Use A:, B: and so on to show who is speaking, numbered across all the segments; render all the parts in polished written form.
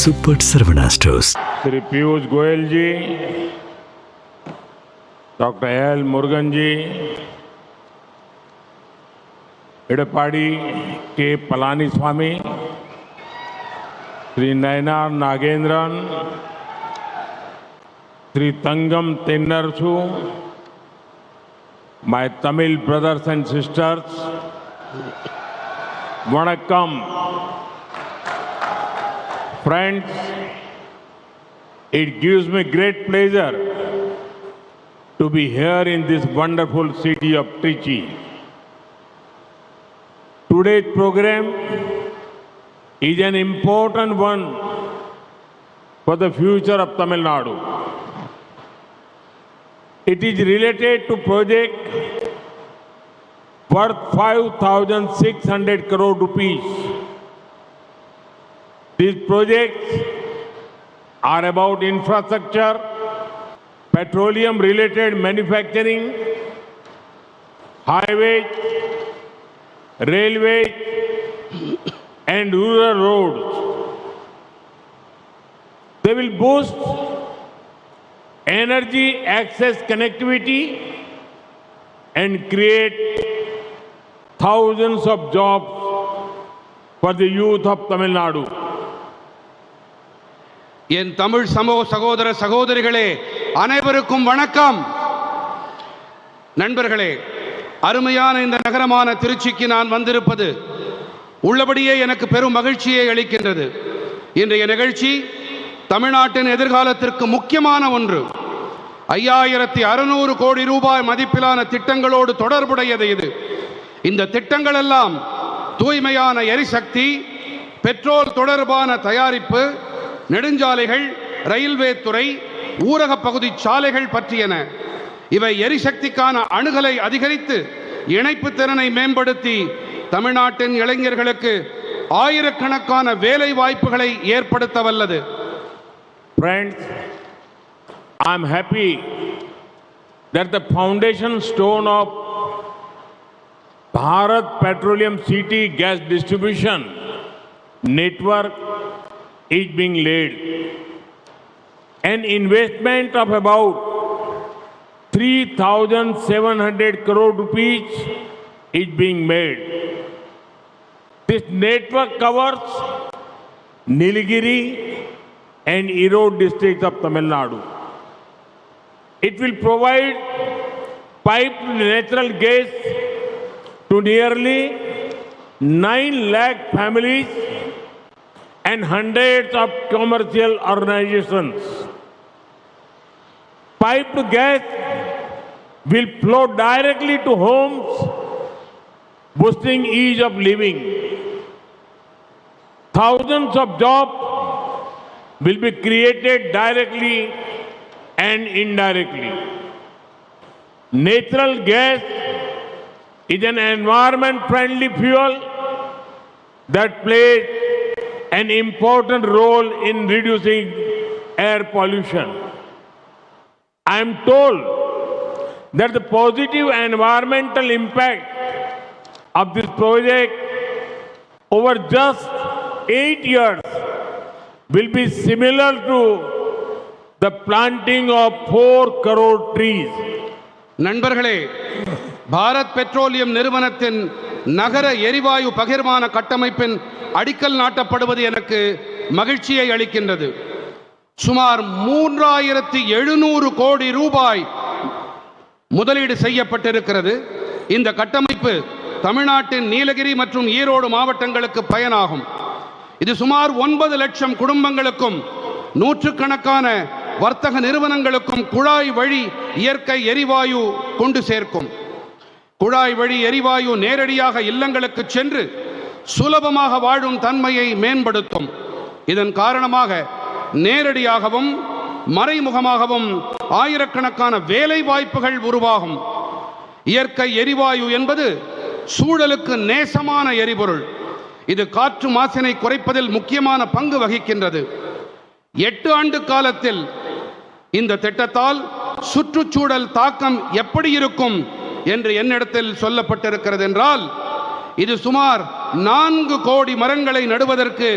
A: Super Sarvana Stores.
B: Shri Piyush Goyal ji, Dr. L. Murugan ji, Edapadi K. Palaniswamy, Shri Nayanar Nagendran, Shri Tangam Tennarasu, my Tamil brothers and sisters, Vanakkam. Friends, it gives me great pleasure to be here in this wonderful city of Trichy. Today's program is an important one for the future of Tamil Nadu. It is related to project worth 5,600 crore rupees. These projects are about infrastructure, petroleum-related manufacturing, highways, railways, and rural roads. They will boost energy access connectivity and create thousands of jobs for the youth of Tamil Nadu.
C: என் தமிழ் சமூக சகோதர சகோதரிகளே அனைவருக்கும் வணக்கம். நண்பர்களே, அருமையான இந்த நகரமான திருச்சிக்கு நான் வந்திருப்பது உள்ளபடியே எனக்கு பெரும் மகிழ்ச்சியை அளிக்கின்றது. இன்றைய நிகழ்ச்சி தமிழ்நாட்டின் எதிர்காலத்திற்கு முக்கியமான ஒன்று. 5600 கோடி ரூபாய் மதிப்பிலான திட்டங்களோடு தொடர்புடையது இது. இந்த திட்டங்கள் எல்லாம் தூய்மையான எரிசக்தி, பெட்ரோல் தொடர்பான தயாரிப்பு, நெடுஞ்சாலைகள், ரயில்வே துறை, ஊரக பகுதி சாலைகள் பற்றியன. இவை எரிசக்திக்கான அணுகலை அதிகரித்து இணைப்பு திறனை மேம்படுத்தி தமிழ்நாட்டின் இளைஞர்களுக்கு ஆயிரக்கணக்கான வேலை வாய்ப்புகளை ஏற்படுத்த வல்லது.
B: Friends, I am happy that the foundation stone of Bharat Petroleum City gas distribution network is being laid. An investment of about 3,700 crore rupees is being made. This network covers Nilgiri and Erode districts of Tamil Nadu. It will provide piped natural gas to nearly 9 lakh families and hundreds of commercial organizations. Piped gas will flow directly to homes, boosting ease of living. Thousands of jobs will be created directly and indirectly. Natural gas is an environment-friendly fuel that plays an important role in reducing air pollution. I am told that the positive environmental impact of this project over just 8 years will be similar to the planting of 4 crore trees.
C: நண்பர்களே, Bharat petroleum நிறுவனத்தின் நகர எரிவாயு பகிர்மான கட்டமைப்பின் அடிக்கல் நாட்டப்படுவது எனக்கு மகிழ்ச்சியை அளிக்கின்றது. சுமார் 3700 கோடி ரூபாய் முதலீடு செய்யப்பட்டிருக்கிறது. இந்த கட்டமைப்பு தமிழ்நாட்டின் நீலகிரி மற்றும் ஈரோடு மாவட்டங்களுக்கு பயனாகும். இது சுமார் 9 லட்சம் குடும்பங்களுக்கும் நூற்றுக்கணக்கான வர்த்தக நிறுவனங்களுக்கும் குழாய் வழி இயற்கை எரிவாயு கொண்டு சேர்க்கும். குழாய் வழி எரிவாயு நேரடியாக இல்லங்களுக்கு சென்று சுலபமாக வாழும் தன்மையை மேம்படுத்தும். இதன் காரணமாக நேரடியாகவும் மறைமுகமாகவும் ஆயிரக்கணக்கான வேலை வாய்ப்புகள் உருவாகும். இயற்கை எரிவாயு என்பது சூழலுக்கு நேசமான எரிபொருள். இது காற்று மாசினை குறைப்பதில் முக்கியமான பங்கு வகிக்கின்றது. 8 ஆண்டு காலத்தில் இந்த திட்டத்தால் சுற்றுச்சூழல் தாக்கம் எப்படி இருக்கும் என்று என்னிடத்தில் சொல்லப்பட்டிருக்கிறது என்றால், இது சுமார் 4 கோடி மரங்களை நடுவதற்கு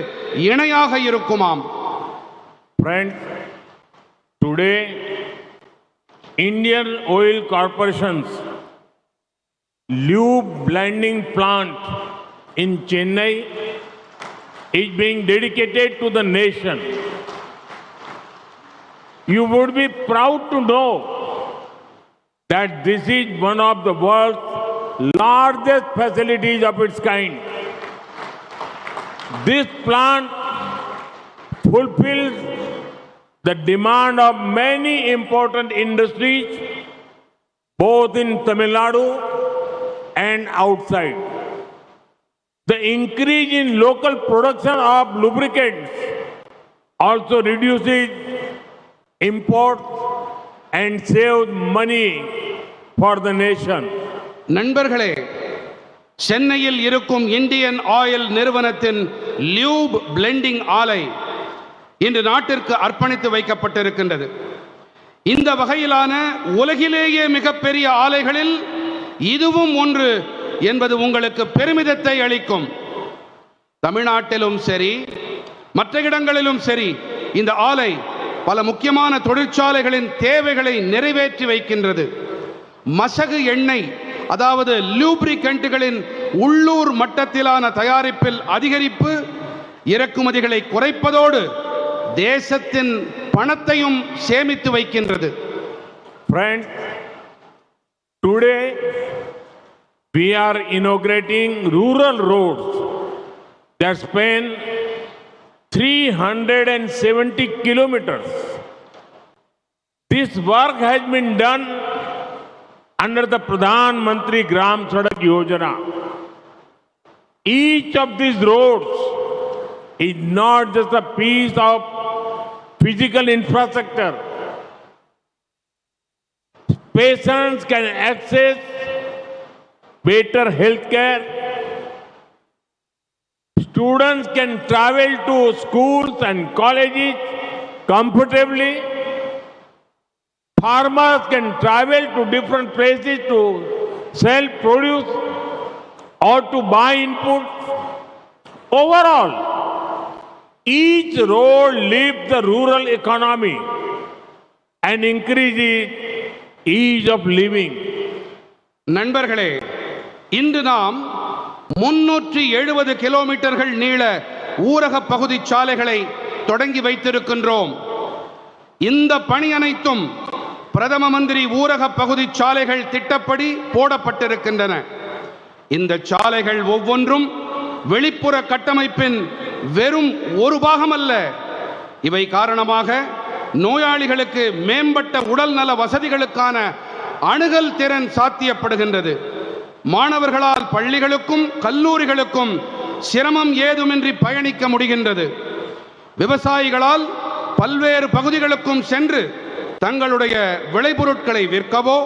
C: இணையாக இருக்குமாம்.
B: Friends, today Indian Oil Corporation's lube blending plant in Chennai is being dedicated to the nation. You would be proud to know that this is one of the world's largest facilities of its kind. This plant fulfills the demand of many important industries, both in Tamil Nadu and outside. The increase in local production of lubricants also reduces imports and saves money for the nation.
C: நண்பர்களே, சென்னையில் இருக்கும் Indian oil நிறுவனத்தின் லியூப் blending ஆலை இன்று நாட்டிற்கு அர்ப்பணித்து வைக்கப்பட்டிருக்கின்றது. இந்த வகையிலான உலகிலேயே மிகப்பெரிய ஆலைகளில் இதுவும் ஒன்று என்பது உங்களுக்கு பெருமிதத்தை அளிக்கும். தமிழ்நாட்டிலும் சரி மற்ற இடங்களிலும் சரி இந்த ஆலை பல முக்கியமான தொழிற்சாலைகளின் தேவைகளை நிறைவேற்றி வைக்கின்றது. மசகு எண்ணெய், அதாவது லூப்ரிகன்ட்களின் உள்ளூர் மட்டத்திலான தயாரிப்பில் அதிகரிப்பு, இறக்குமதிகளை குறைப்பதோடு தேசத்தின் பணத்தையும் சேமித்து வைக்கின்றது.
B: Friends, today we are inaugurating rural roads that span 370 kilometers. This work has been done under the Pradhan Mantri Gram Sadak Yojana. Each of these roads is not just a piece of physical infrastructure. Patients can access better health care. Students can travel to schools and colleges comfortably. Farmers can travel to different places to sell produce or to buy inputs. Overall, each road lifts the rural economy and increases ease of living.
C: நண்பர்களே, இன்று நாம் 370 கிலோமீட்டர்கள் நீள ஊரக பகுதி சாலைகளை தொடங்கி வைத்திருக்கின்றோம். இந்த பணி அனைத்தும் பிரதம மந்திரி ஊரக பகுதி சாலைகள் திட்டப்படி போடப்பட்டிருக்கின்றன. இந்த சாலைகள் ஒவ்வொன்றும் வெளிப்புற கட்டமைப்பின் வெறும் ஒரு பாகம் அல்ல. இவை காரணமாக நோயாளிகளுக்கு மேம்பட்ட உடல் நல வசதிகளுக்கான அணுகல் திறன் சாத்தியப்படுகின்றது. மாணவர்களால் பள்ளிகளுக்கும் கல்லூரிகளுக்கும் சிரமம் ஏதுமின்றி பயணிக்க முடிகின்றது. விவசாயிகளால் பல்வேறு பகுதிகளுக்கும் சென்று தங்களுடைய விளைபொருட்களை விற்கவோ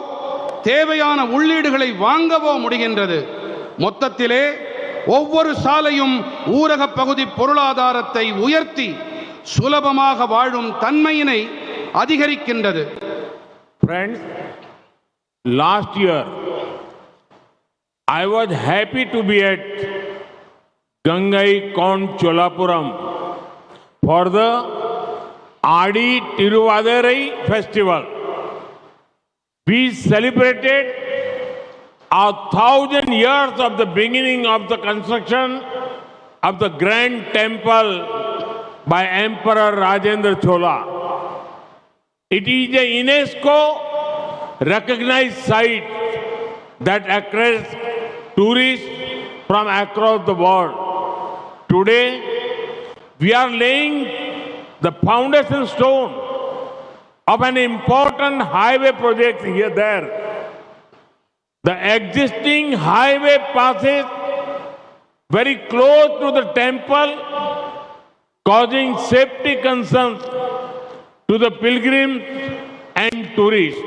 C: தேவையான உள்ளீடுகளை வாங்கவோ முடிகின்றது. மொத்தத்திலே ஒவ்வொரு சாலையும் ஊரக பகுதி பொருளாதாரத்தை உயர்த்தி சுலபமாக வாழும் தன்மையினை அதிகரிக்கின்றது.
B: Friends, last year I was happy to be at Gangai Kond Cholapuram for the Adi Tiruvadurai festival. We celebrated 1,000 years of the beginning of the construction of the grand temple by Emperor Rajendra Chola. It is a UNESCO recognized site that attracts tourists from across the world. Today, we are laying the foundation stone of an important highway project here there. The existing highway passes very close to the temple, causing safety concerns to the pilgrims and tourists.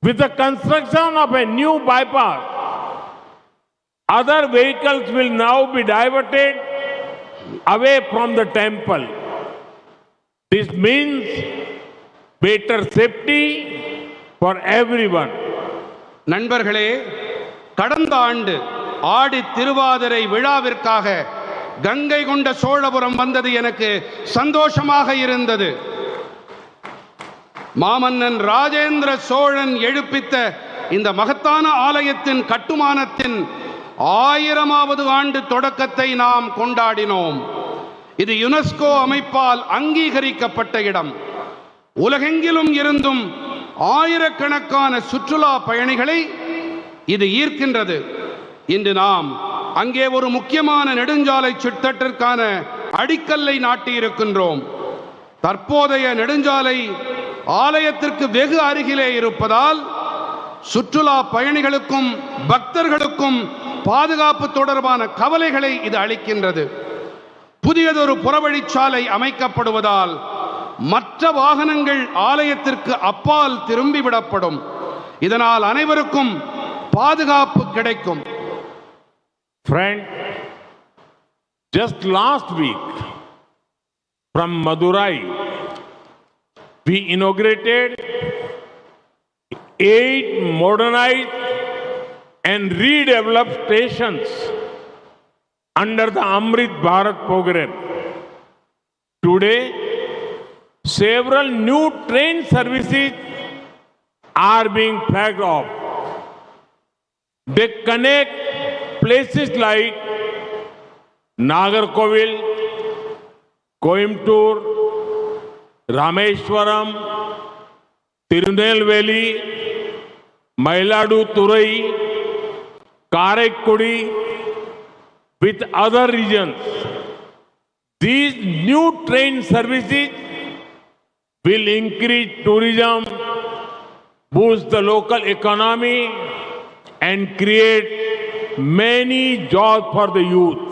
B: With the construction of a new bypass, other vehicles will now be diverted away from the temple. This means better safety for everyone.
C: நண்பர்களே, கடந்த ஆண்டு ஆடி திருவாதிரை விழாவிற்காக கங்கை கொண்ட சோழபுரம் வந்தது எனக்கு சந்தோஷமாக இருந்தது. மாமன்னன் ராஜேந்திர சோழன் எழுப்பித்த இந்த மகத்தான ஆலயத்தின் கட்டுமானத்தின் 1000வது ஆண்டு தொடக்கத்தை நாம் கொண்டாடினோம். இது யுனெஸ்கோ அமைப்பால் அங்கீகரிக்கப்பட்ட இடம். உலகெங்கிலும் இருந்தும் ஆயிரக்கணக்கான சுற்றுலா பயணிகளை இது ஈர்க்கின்றது. இன்று நாம் அங்கே ஒரு முக்கியமான நெடுஞ்சாலை திட்டத்திற்கான அடிக்கல்லை நாட்டியிருக்கின்றோம். தற்போதைய நெடுஞ்சாலை ஆலயத்திற்கு வெகு அருகிலே இருப்பதால் சுற்றுலா பயணிகளுக்கும் பக்தர்களுக்கும் பாதுகாப்பு தொடர்பான கவலைகளை இது அளிக்கின்றது. புதியதொரு புறவழிச்சாலை அமைக்கப்படுவதால் மற்ற வாகனங்கள் ஆலயத்திற்கு அப்பால் திரும்பிவிடப்படும். இதனால் அனைவருக்கும் பாதுகாப்பு கிடைக்கும்.
B: Friend, just last week from Madurai, we inaugurated 8 modernized and redeveloped stations under the Amrit Bharat program. Today, several new train services are being flagged off. They connect places like Nagarkovil, Coimbatore, Rameshwaram, Tirunelveli, Mayiladuthurai, Karaikudi with other regions. These new train services will increase tourism, boost the local economy and create many jobs for the youth.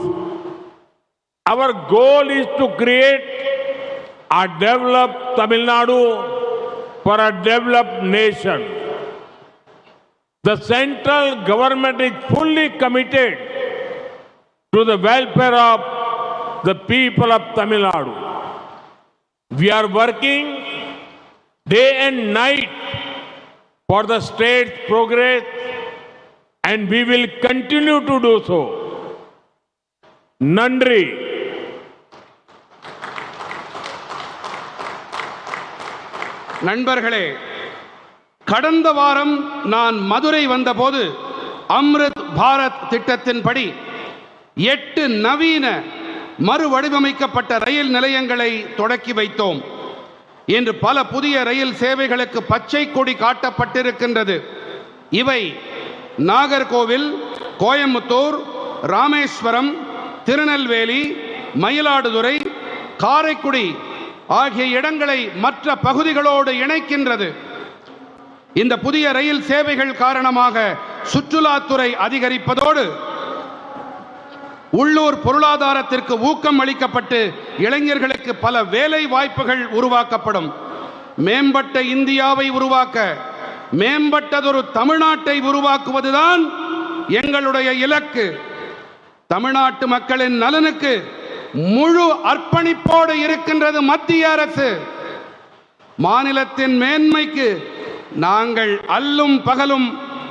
B: Our goal is to create a developed Tamil Nadu for a developed nation. The central government is fully committed to the welfare of the people of Tamil Nadu. We are working day and night for the state's progress, and we will continue to do so. Nandri.
C: நண்பர்களே, கடந்த வாரம் நான் மதுரை வந்தபோது அம்ரித் பாரத் திட்டத்தின்படி 8 நவீன மறுவடிவமைக்கப்பட்ட ரயில் நிலையங்களை தொடக்கி வைத்தோம். இன்று பல புதிய ரயில் சேவைகளுக்கு பச்சை கொடி காட்டப்பட்டிருக்கின்றது. இவை நாகர்கோவில், கோயம்புத்தூர், ராமேஸ்வரம், திருநெல்வேலி, மயிலாடுதுறை, காரைக்குடி ஆகிய இடங்களை மற்ற பகுதிகளோடு இணைக்கின்றது. இந்த புதிய ரயில் சேவைகள் காரணமாக சுற்றுலாத்துறை அதிகரிப்பதோடு உள்ளூர் பொருளாதாரத்திற்கு ஊக்கம் அளிக்கப்பட்டு இளைஞர்களுக்கு பல வேலை வாய்ப்புகள் உருவாக்கப்படும். மேம்பட்ட இந்தியாவை உருவாக்க, மேம்பட்டதொரு தமிழ்நாட்டை உருவாக்குவதுதான் எங்களுடைய இலக்கு. தமிழ்நாட்டு மக்களின் நலனுக்கு முழு அர்ப்பணிப்போடு இருக்கின்றது மத்திய அரசு. மாநிலத்தின் மேன்மைக்கு நாங்கள் அல்லும் பகலும்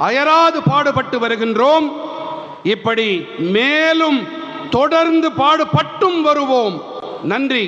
C: அயராது பாடுபட்டு வருகின்றோம். இப்படி மேலும் தொடர்ந்து பாடுபட்டும் வருவோம். நன்றி.